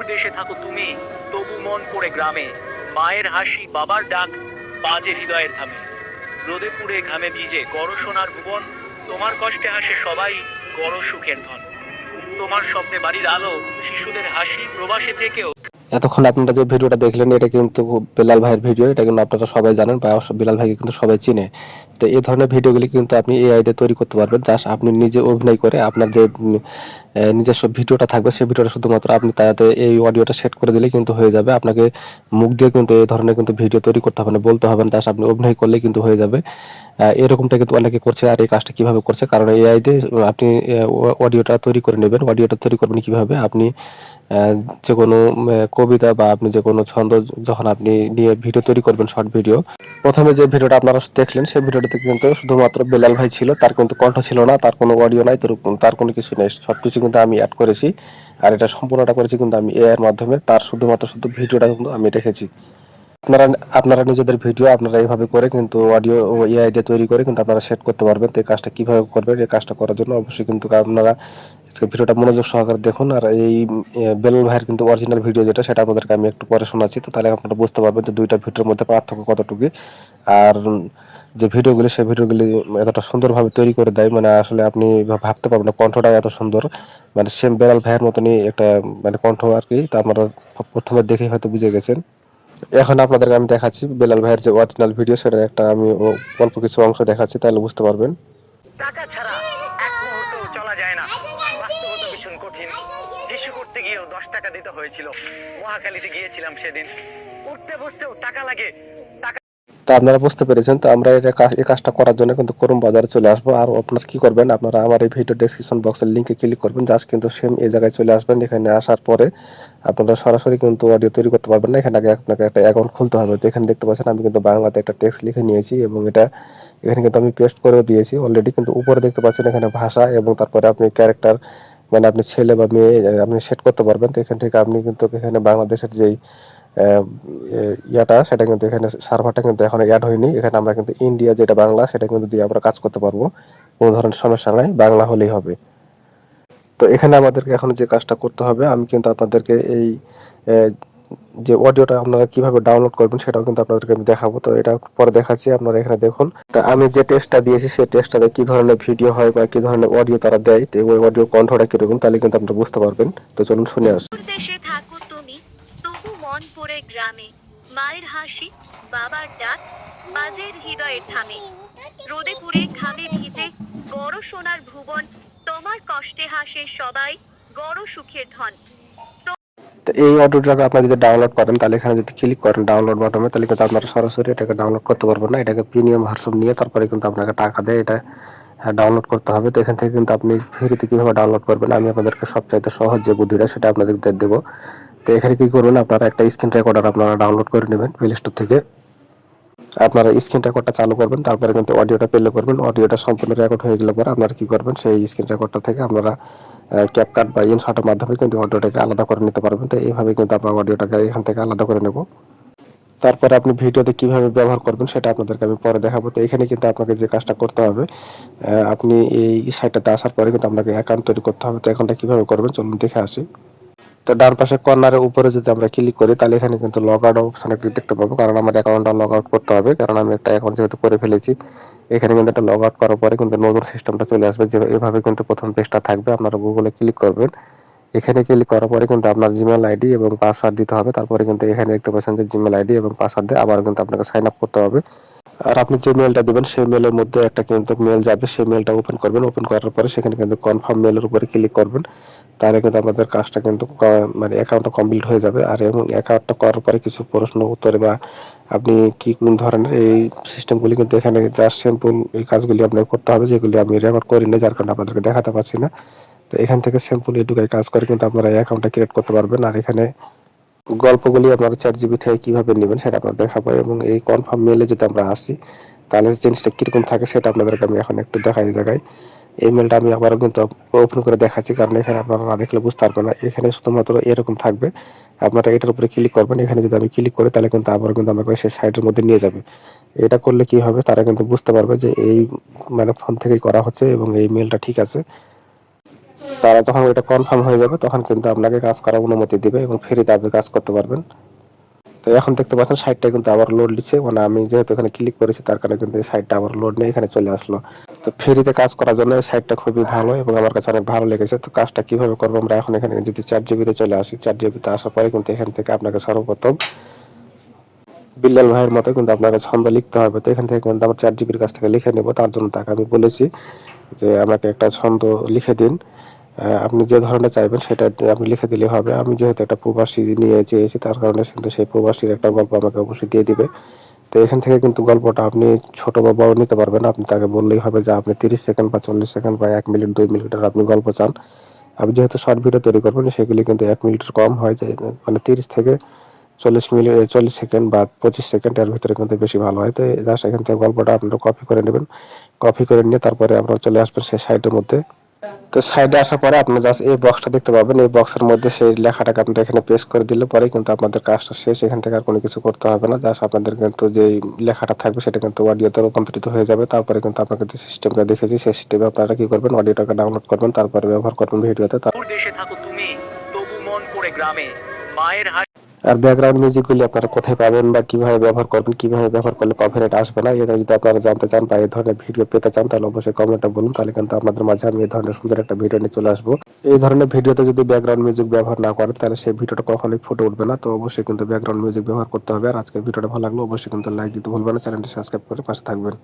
দূর দেশে থাকো তুমি, তবু মন পড়ে গ্রামে। মায়ের হাসি, বাবার ডাক, বাজে হৃদয়ের থামে। রোদে পুড়ে ঘামে ভিজে গড় সোনার ভুবন, তোমার কষ্টে হাসে সবাই, গড় সুখের ধন। তোমার স্বপ্নে বাড়ির আলো, শিশুদের হাসি, প্রবাসে থেকেও। এতক্ষণ আপনারা যে ভিডিওটা দেখলেন এটা কিন্তু বেলাল ভাইয়ের ভিডিও। এটা কিন্তু আপনারা সবাই জানেন বা বেলাল ভাইকে কিন্তু সবাই চিনে। তো এই ধরনের ভিডিওগুলি কিন্তু আপনি এআই দিয়ে তৈরি করতে পারবেন। জাস্ট আপনি নিজে অভিনয় করে আপনার যে নিজস্ব ভিডিওটা থাকবে সেই ভিডিওটা শুধুমাত্র আপনি তাতে এই অডিওটা সেট করে দিলেই কিন্তু হয়ে যাবে। আপনাকে মুখ দিয়ে কিন্তু এই ধরনের কিন্তু ভিডিও তৈরি করতে হবে না, বলতে হবে না, জাস্ট আপনি অভিনয় করলেই কিন্তু হয়ে যাবে। এরকমটা কিন্তু অনেকে করছে। আর এই কাজটা কিভাবে করছে, কারণ এআই দিয়ে আপনি অডিওটা তৈরি করে নেবেন। অডিওটা তৈরি করবেন কিভাবে, আপনি যে কোনো কবিতা বা আপনি যে কোনো ছন্দ যখন আপনি নিয়ে ভিডিও তৈরি করবেন, শর্ট ভিডিও, প্রথমে যে ভিডিওটা আপনারা দেখলেন সেই ভিডিওটাতে কিন্তু শুধুমাত্র বেলাল ভাই ছিল, তার কিন্তু কণ্ঠ ছিল না, তার কোনো অডিও নাই, তার কোনো কিছু নেই, সবকিছু কিন্তু আমি অ্যাড করেছি। আর এটা সম্পূর্ণটা করেছি কিন্তু আমি এআই এর মাধ্যমে। তার শুধুমাত্র শুধু ভিডিওটা কিন্তু আমি রেখেছি। আপনারা আপনারা নিজেদের ভিডিও আপনারা এইভাবে করে কিন্তু অডিও ও এআই দিয়ে তৈরি করে কিন্তু আপনারা সেট করতে পারবেন। তো এই কাজটা কিভাবে করবেন, এই কাজটা করার জন্য অবশ্যই কিন্তু আপনারা আজকে ভিডিওটা মনোযোগ সহকারে দেখুন। আর এই বেলাল ভাইয়ের কিন্তু অরিজিনাল ভিডিও যেটা, সেটা আপনাদেরকে আমি একটু পরে শোনাচ্ছি। তো তাহলে আপনারা বুঝতে পারবেন যে দুইটা ভিডিওর মধ্যে পার্থক্য কতটুকু। আর যে ভিডিওগুলি সেই ভিডিওগুলি এতটা সুন্দরভাবে তৈরি করে দেয়, মানে আসলে আপনি ভাবতে পারবেন না, কণ্ঠটা এত সুন্দর, মানে সেম বেলাল ভাইয়ের মতনই একটা মানে কণ্ঠ আর কি। তা আপনারা প্রথমে দেখেই হয়তো বুঝে গেছেন। এখন আপনাদেরকে আমি দেখাচ্ছি বেলাল ভাইয়ের যে অরিজিনাল ভিডিও, সেটার একটা আমি অল্প কিছু অংশ দেখাচ্ছি, তাহলে বুঝতে পারবেন। টাকা ছাড়া এক মুহূর্ত চলা যায় না, বাস্তবতা ভীষণ কঠিন। হিসু করতে গিয়েও 10 টাকা দিতে হয়েছিল। মহাখালীতে গিয়েছিলাম সেদিন, উঠতে বসতেও টাকা লাগে। তো আপনারা বুঝতে পেরেছেন। তো আমরা এই কাজটা করার জন্য কিন্তু করুম বাজারে চলে আসবো। আর আপনারা কি করবেন, আপনারা আমার এই ভিডিও ডেসক্রিপশন বক্সের লিঙ্কে ক্লিক করবেন, জাস্ট কিন্তু সেম এই জায়গায় চলে আসবেন। এখানে আসার পরে আপনারা সরাসরি কিন্তু অডিও তৈরি করতে পারবেন না, এখানে আগে আপনাকে একটা অ্যাকাউন্ট খুলতে হবে। তো এখানে দেখতে পাচ্ছেন আমি কিন্তু বাংলাতে একটা টেক্সট লিখে নিয়েছি এবং এটা এখানে কিন্তু আমি পেস্ট করেও দিয়েছি অলরেডি। কিন্তু উপরে দেখতে পাচ্ছেন এখানে ভাষা এবং তারপরে আপনি ক্যারেক্টার, মানে আপনি ছেলে বা মেয়ে আপনি সেট করতে পারবেন। তো এখান থেকে আপনি কিন্তু এখানে বাংলাদেশের যেই ইয়াটা, সেটা কিন্তু এখানে সার্ভারটা কিন্তু এখন অ্যাড হয়নি। এখানে আমরা কিন্তু ইন্ডিয়া যেটা বাংলা, সেটা কিন্তু দিয়ে আমরা কাজ করতে পারবো, কোনো ধরনের সমস্যা নাই, বাংলা হলেই হবে। তো এখানে আমাদেরকে এখন যে কাজটা করতে হবে, আমি কিন্তু আপনাদেরকে এই যে অডিওটা আপনারা কিভাবে ডাউনলোড করবেন সেটাও কিন্তু আপনাদেরকে আমি দেখাবো। তো এটা পরে দেখাচ্ছি, আপনারা এখানে দেখুন। তো আমি যে টেস্টটা দিয়েছি সেই টেস্টটাতে কি ধরনের ভিডিও হয় বা কি ধরনের অডিও তারা দেয়, তো ওই অডিও কণ্ঠটা কিরকম, তাহলে কিন্তু আপনারা বুঝতে পারবেন। তো চলুন শুনে আসি। দেশে থাকো তুমি, তবু মন পড়ে গ্রামে। মায়ের হাসি, বাবার ডাক, বাজের হৃদয়ের থামে। রোদে পুড়ে ঘামে ভিজে গড় সোনার ভুবন, তোমার কষ্টে হাসে সবাই, গড় সুখের ধন। তো এই অডিওটাকে আপনারা যদি ডাউনলোড করেন, তাহলে এখানে যদি ক্লিক করেন ডাউনলোড বাটনে, তাহলে কিন্তু আপনারা সরাসরি এটাকে ডাউনলোড করতে পারবেন না। এটাকে প্রিমিয়াম ভার্সন নিয়ে তারপরে কিন্তু আপনাকে টাকা দেয় এটা ডাউনলোড করতে হবে। তো এখান থেকে কিন্তু আপনি ফ্রিতে কিভাবে ডাউনলোড করবেন আমি আপনাদেরকে সবচাইতে সহজ যে বুদ্ধিটা সেটা আপনাদেরকে দেবো। তো এখানে কি করবেন, আপনারা একটা স্ক্রিন রেকর্ডার আপনারা ডাউনলোড করে নেবেন প্লে স্টোর থেকে। আপনারা স্ক্রিন রেকর্ডটা চালু করবেন, তারপরে কিন্তু অডিওটা প্লে করবেন। অডিওটা সম্পূর্ণ রেকর্ড হয়ে গেলে পরে আপনারা কি করবেন, সেই স্ক্রিন রেকর্ডটা থেকে আপনারা ক্যাপকাট বা ইনশটের মাধ্যমে কিন্তু অডিওটাকে আলাদা করে নিতে পারবেন। তো এইভাবে কিন্তু আমরা অডিওটাকে এখান থেকে আলাদা করে নেব। তারপরে আপনি ভিডিওতে কিভাবে ব্যবহার করবেন সেটা আপনাদেরকে আমি পরে দেখাবো। তো এখানে কিন্তু আপনাকে যে কাজটা করতে হবে, আপনি এই সাইটটাতে আসার পরে কিন্তু আপনাকে অ্যাকাউন্ট তৈরি করতে হবে। তো অ্যাকাউন্টটা কিভাবে করবেন চলুন দেখে আসি। তো ডান পাশে কর্নারের উপরে যদি আমরা ক্লিক করি, তাহলে এখানে কিন্তু লগ আউট অপশনে ক্লিক দেখতে পাবো, কারণ আমার অ্যাকাউন্টটা লগ আউট করতে হবে, কারণ আমি একটা অ্যাকাউন্ট যেহেতু করে ফেলেছি। এখানে কিন্তু একটা লগ আউট করার পরে কিন্তু নতুন সিস্টেমটা চলে আসবে, যে এভাবে কিন্তু প্রথম পেজটা থাকবে। আপনারা গুগলে ক্লিক করবেন, এখানে ক্লিক করার পরে কিন্তু আপনার জিমেল আইডি এবং পাসওয়ার্ড দিতে হবে। তারপরে কিন্তু এখানে দেখতে পাচ্ছেন যে জিমেল আইডি এবং পাসওয়ার্ড দিয়ে আবার কিন্তু আপনাকে সাইন আপ করতে হবে। আর আপনি যে মেলটা দিবেন সেই মেলের মধ্যে একটা কিন্তু মেল যাবে, সেই মেলটা ওপেন করবেন। ওপেন করার পরে সেখানে কিন্তু কনফার্ম মেলের উপরে ক্লিক করবেন, তাহলে কিন্তু আপনাদের কাজটা কিন্তু মানে অ্যাকাউন্টটা কমপ্লিট হয়ে যাবে। আর এবং অ্যাকাউন্টটা করার পরে কিছু প্রশ্ন উত্তরে বা আপনি কি কোন ধরনের এই সিস্টেমগুলি কিন্তু এখানে জাস্ট সিম্পল এই কাজগুলি আপনাকে করতে হবে, যেগুলি আমি রেকর্ড করি না, যার কারণে আপনাদেরকে দেখাতে পারছি না। তো এখান থেকে সিম্পল এটুকাই কাজ করে কিন্তু আপনারা অ্যাকাউন্টটা ক্রিয়েট করতে পারবেন। আর এখানে গল্পগুলি আপনারা চ্যাটজিপিটি থেকে কিভাবে নেবেন সেটা আপনাদের দেখাবো। এবং এই কনফার্ম মেলে যদি আমরা আসি, তাহলে জিনিসটা কিরকম থাকে সেটা আপনাদেরকে আমি এখন একটু দেখাই জায়গায়। এই মেলটা আমি আবারও কিন্তু ওপেন করে দেখাচ্ছি, কারণ এখানে আপনারা না দেখলে বুঝতে পারবেন না। এখানে শুধুমাত্র এরকম থাকবে, আপনারা এটার উপরে ক্লিক করবেন। এখানে যদি আমি ক্লিক করি তাহলে কিন্তু আবারও কিন্তু আমাকে সেই সাইটের মধ্যে নিয়ে যাবে। এটা করলে কি হবে, তারা কিন্তু বুঝতে পারবে যে এই মানে ফোন থেকেই করা হচ্ছে এবং এই মেলটা ঠিক আছে। তারা যখন এটা কনফার্ম হয়ে যাবে তখন কিন্তু আপনাকে কাজ করার অনুমতি দিবে এবং ফ্রিতে আপনি কাজ করতে পারবেন। তো এখন দেখতে পাচ্ছেন সাইটটা কিন্তু আবার লোড নিচ্ছে, মানে আমি যেহেতু এখানে ক্লিক করেছি তার কারণে কিন্তু এই সাইটটা আবার লোড নিয়ে এখানে চলে আসলো। তো ফ্রিতে কাজ করার জন্য এই সাইটটা খুবই ভালো এবং আমার কাছে অনেক ভালো লেগেছে। তো কাজটা কিভাবে করবো আমরা এখন এখানে যদি চ্যাট চলে আসি, চ্যাট আসার পরে কিন্তু এখান থেকে আপনাকে সর্বপ্রথম বিল্লাল ভাইয়ের মতো কিন্তু আপনাকে ছন্দ লিখতে হবে। তো এখান থেকে কিন্তু আমার চ্যাট কাছ থেকে লিখে নেব। তার জন্য তাকে আমি বলেছি যে আমাকে একটা ছন্দ লিখে দিন, আপনি যে ধরনের চাইবেন সেটা আপনি লিখে দিলে হবে। আমি যেহেতু একটা প্রবাসী নিয়ে চেয়েছি তার কারণে কিন্তু সেই প্রবাসীর একটা গল্প আমাকে অবশ্যই দিয়ে দিবে। তো এখান থেকে কিন্তু গল্পটা আপনি ছোট বা বড় নিতে পারবেন। আপনি তাকে বললেই হবে যে আপনি 30 সেকেন্ড বা 40 সেকেন্ড বা 1 মিনিট 2 মিনিটের আপনি গল্প চান। আপনি যেহেতু শর্ট ভিডিও তৈরি করবেন সেগুলি কিন্তু 1 মিনিটের কম হয়, যে মানে 30 থেকে 40 সেকেন্ড বা 25 সেকেন্ড এর ভিতরে কিন্তু বেশি ভালো হয়। তো জাস্ট এখান থেকে গল্পটা আপনারা কপি করে নেবেন। কপি করে নিয়ে তারপরে আপনারা চলে আসবেন সেই সাইটের মধ্যে। তো সাইডে আসার পরে আপনারা জাস্ট এই বক্সটা দেখতে পাবেন। এই বক্সের মধ্যে সেই লেখাটাকে আপনারা এখানে পেস্ট করে দিলে পরে কিন্তু আপনাদের কাজটা শেষ। এখান থেকে আর কোনো কিছু করতে হবে না। জাস্ট আপনাদের কিন্তু যেই লেখাটা থাকবে সেটা কিন্তু অডিওতে রূপান্তরিত হয়ে যাবে। তারপরে কিন্তু আপনাকে যে সিস্টেমটা দেখেছি সেই সিস্টেমে আপনারা কি করবেন, অডিওটাকে ডাউনলোড করবেন, তারপরে ব্যবহার করবেন ভিডিওতে। দূর দেশে থাকো তুমি, তবু মন পড়ে গ্রামে। মায়ের হাসি। আর ব্যাকগ্রাউন্ড মিউজিকগুলি আপনারা কোথায় পাবেন বা কিভাবে ব্যবহার করবেন, কিভাবে ব্যবহার করলে কপিরাইট আসবে না, এটা যদি আপনারা জানতে চান বা এই ধরনের ভিডিও পেতে চান তাহলে অবশ্যই কমেন্টে বলুন। তাহলে কিন্তু আপনাদের মাঝে আমি এই ধরনের সুন্দর একটা ভিডিও নিয়ে চলে আসবো। এই ধরনের ভিডিওতে যদি ব্যাকগ্রাউন্ড মিউজিক ব্যবহার না করেন তাহলে সেই ভিডিওটা কখনোই ফুটে উঠবে না। তো অবশ্যই কিন্তু ব্যাকগ্রাউন্ড মিউজিক ব্যবহার করতে হবে। আর আজকের ভিডিওটা ভালো লাগলো অবশ্যই কিন্তু লাইক দিতে ভুলবেন না, চ্যানেলটি সাবস্ক্রাইব করে পাশে থাকবেন।